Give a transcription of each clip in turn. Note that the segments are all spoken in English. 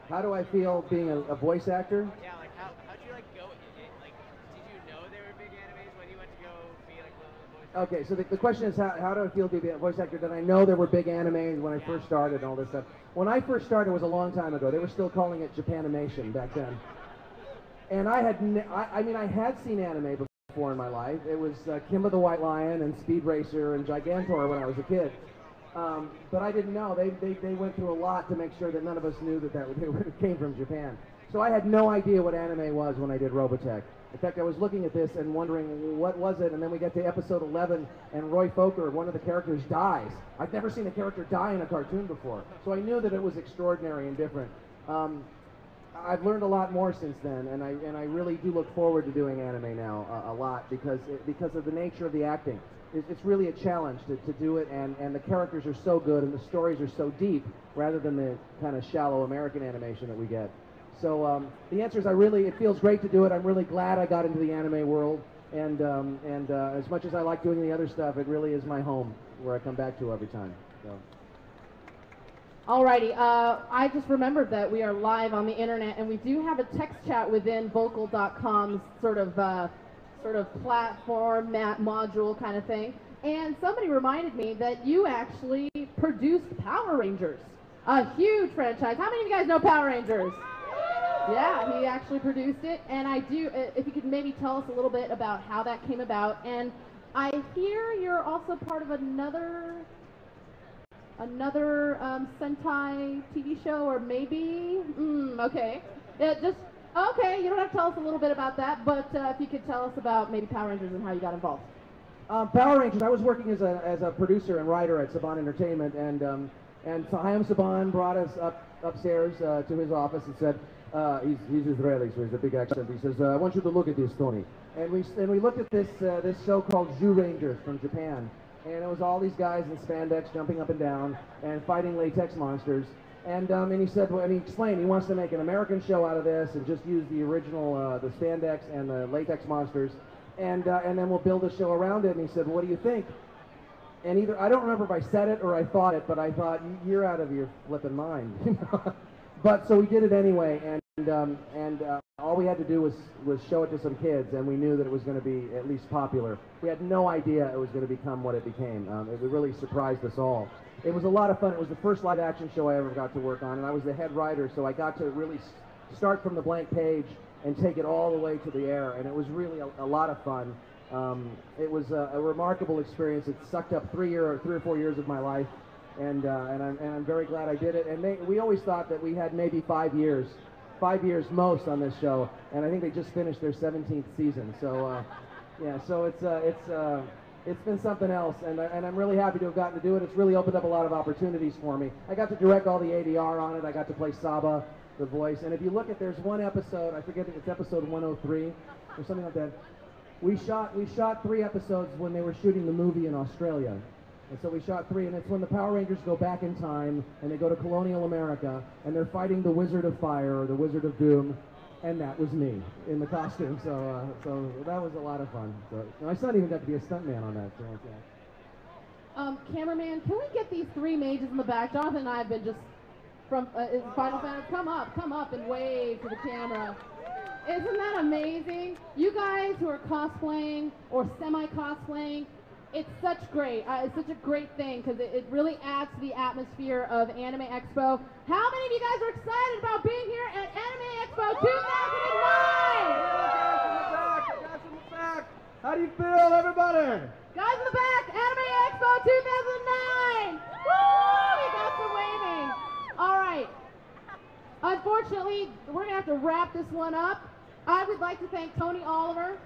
How do I feel being a voice actor? Yeah, like how'd you like go? Like, did you know they were big animes when you went to go be like a voice actor? Okay, so the question is how do I feel being a voice actor? Did I know there were big animes when I first started and all this stuff? When I first started, it was a long time ago. They were still calling it Japanimation back then. And I had, I mean, I had seen anime before in my life. It was Kimba the White Lion and Speed Racer and Gigantor when I was a kid. But I didn't know. They went through a lot to make sure that none of us knew that it came from Japan. So I had no idea what anime was when I did Robotech. In fact, I was looking at this and wondering what was it, and then we get to episode 11, and Roy Fokker, one of the characters, dies. I've never seen a character die in a cartoon before, so I knew that it was extraordinary and different. I've learned a lot more since then, and I really do look forward to doing anime now a lot because of the nature of the acting. It's really a challenge to do it, and the characters are so good and the stories are so deep rather than the kind of shallow American animation that we get. So the answer is it feels great to do it. I'm really glad I got into the anime world, and as much as I like doing the other stuff, it really is my home where I come back to every time. So. Alrighty, I just remembered that we are live on the internet, and we do have a text chat within Vocal.com's sort of platform module kind of thing. And somebody reminded me that you actually produced Power Rangers, a huge franchise. How many of you guys know Power Rangers? Yeah, he actually produced it, and if you could maybe tell us a little bit about how that came about. And I hear you're also part of another Sentai TV show, or maybe, okay. Okay, you don't have to tell us a little bit about that, but if you could tell us about maybe Power Rangers and how you got involved. Power Rangers, I was working as a producer and writer at Saban Entertainment, and Hayam Saban brought us upstairs to his office and said, he's Israeli, so he's a big accent. He says, I want you to look at this, Tony. And we looked at this show called Zoo Rangers from Japan, and it was all these guys in spandex jumping up and down and fighting latex monsters. And he said, and he explained he wants to make an American show out of this and just use the original, the spandex and the latex monsters, and then we'll build a show around it. And he said, what do you think? And I don't remember if I said it or I thought it, but I thought, you're out of your flipping mind. But so we did it anyway, and all we had to do was show it to some kids, and we knew that it was going to be at least popular. We had no idea it was going to become what it became. It really surprised us all. It was a lot of fun. It was the first live action show I ever got to work on, and I was the head writer, so I got to really start from the blank page and take it all the way to the air, and it was really a lot of fun. It was a remarkable experience. It sucked up 3 or 4 years of my life, and I'm very glad I did it. And we always thought that we had maybe 5 years most on this show, and I think they just finished their 17th season. So yeah, so it's been something else, and I'm really happy to have gotten to do it. It's really opened up a lot of opportunities for me. I got to direct all the ADR on it. I got to play Saba, the voice. And if you look at, there's one episode, I forget, it's episode 103 or something like that. We shot 3 episodes when they were shooting the movie in Australia. And so we shot 3, and it's when the Power Rangers go back in time, and they go to colonial America, and they're fighting the Wizard of Fire, or the Wizard of Doom, and that was me in the costume. So that was a lot of fun. So my son even got to be a stuntman on that. So, yeah. Cameraman, can we get these 3 mages in the back? Jonathan and I have been just from Final Fantasy. Come up and wave to the camera. Isn't that amazing? You guys who are cosplaying or semi-cosplaying, it's such a great thing because it really adds to the atmosphere of Anime Expo. How many of you guys are excited about being here at Anime Expo 2009? Guys in the back. How do you feel, everybody? Guys in the back, Anime Expo 2009. Woo! We got some waving. All right. Unfortunately, we're going to have to wrap this one up. I would like to thank Tony Oliver.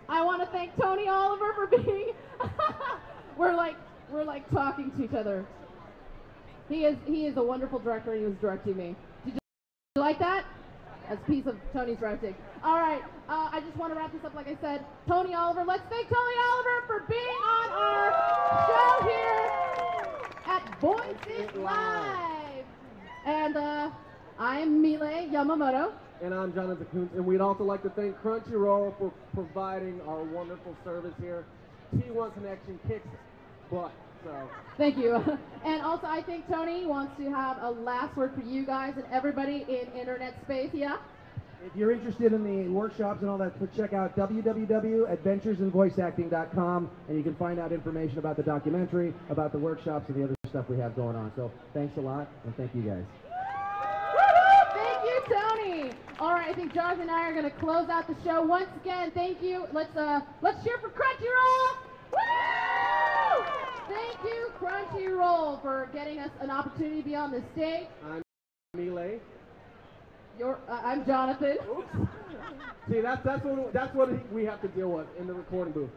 I want to thank Tony Oliver for being. we're like talking to each other. He is a wonderful director. He was directing me. Did you like that? That's a piece of Tony's directing. All right. I just want to wrap this up. Like I said, Tony Oliver. Let's thank Tony Oliver for being on our show here at voiceitLIVE. And I'm Mile Yamamoto. And I'm Jonathan Kuntz, and we'd also like to thank Crunchyroll for providing our wonderful service here. T1 Connection kicks butt. So. Thank you. And also, I think Tony wants to have a last word for you guys and everybody in internet space. Yeah? If you're interested in the workshops and all that, check out www.adventuresinvoiceacting.com, and you can find out information about the documentary, about the workshops, and the other stuff we have going on. So thanks a lot, and thank you guys. Thank you, Tony. All right, I think Josh and I are going to close out the show. Once again, thank you. Let's cheer for Crunchyroll. Woo! Thank you, Crunchyroll, for getting us an opportunity to be on this stage. I'm Milay. I'm Jonathan. Oops. See, that's what we have to deal with in the recording booth.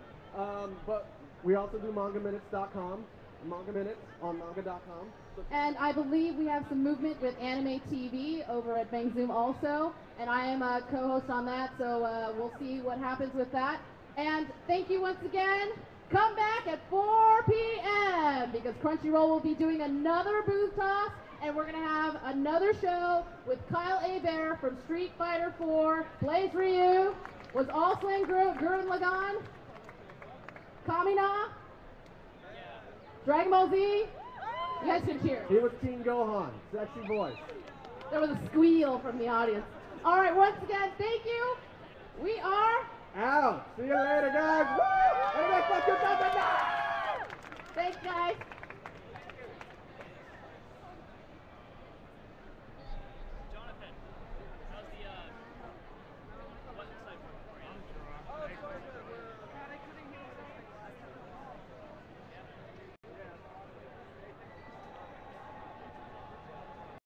But we also do mangaminutes.com, manga minutes on manga.com. And I believe we have some movement with Anime TV over at Bang Zoom also. And I am a co-host on that, so we'll see what happens with that. And thank you once again. Come back at 4 p.m. because Crunchyroll will be doing another booth toss. And we're going to have another show with Kyle Hebert from Street Fighter 4, Blaze Ryu, was also in Gurren Lagann, Kamina, Dragon Ball Z. You guys should cheer. He was Teen Gohan, sexy voice. There was a squeal from the audience. All right, once again, thank you. We are out. See you later, guys. Woo! Thanks, guys.